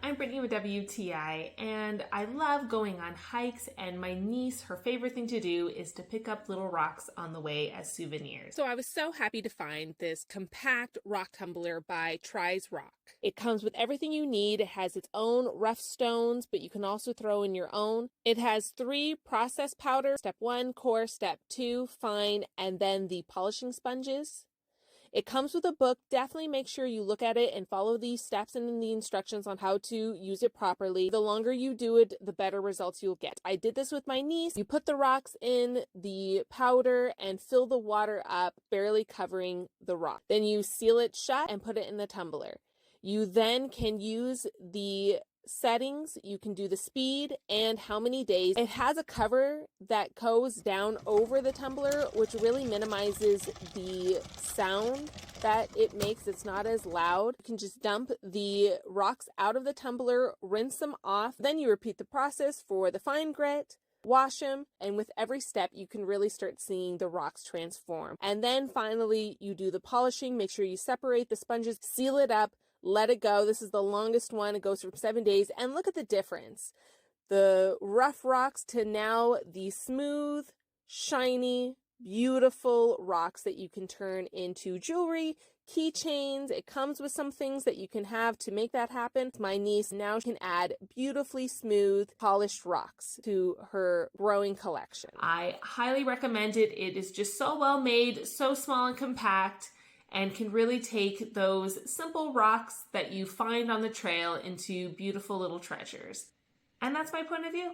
I'm Brittany with WTI, and I love going on hikes, and my niece, her favorite thing to do is to pick up little rocks on the way as souvenirs. So I was so happy to find this compact rock tumbler by Tries Rock. It comes with everything you need. It has its own rough stones, but you can also throw in your own. It has 3 process powders: step 1, coarse; step 2, fine; and then the polishing sponges. It comes with a book. Definitely make sure you look at it and follow these steps and in the instructions on how to use it properly. The longer you do it, the better results you'll get. I did this with my niece. You put the rocks in the powder and fill the water up, barely covering the rock. Then you seal it shut and put it in the tumbler. You then can use the settings. You can do the speed and how many days. It has a cover that goes down over the tumbler, which really minimizes the sound that it makes. It's not as loud. You can just dump the rocks out of the tumbler, rinse them off. Then you repeat the process for the fine grit, wash them, and with every step you can really start seeing the rocks transform. And then finally you do the polishing. Make sure you separate the sponges, seal it up, let it go. This is the longest one. It goes for 7 days. And look at the difference. The rough rocks to now the smooth, shiny, beautiful rocks that you can turn into jewelry, keychains. It comes with some things that you can have to make that happen. My niece now can add beautifully smooth, polished rocks to her growing collection. I highly recommend it. It is just so well made, so small and compact, and can really take those simple rocks that you find on the trail into beautiful little treasures. And that's my point of view.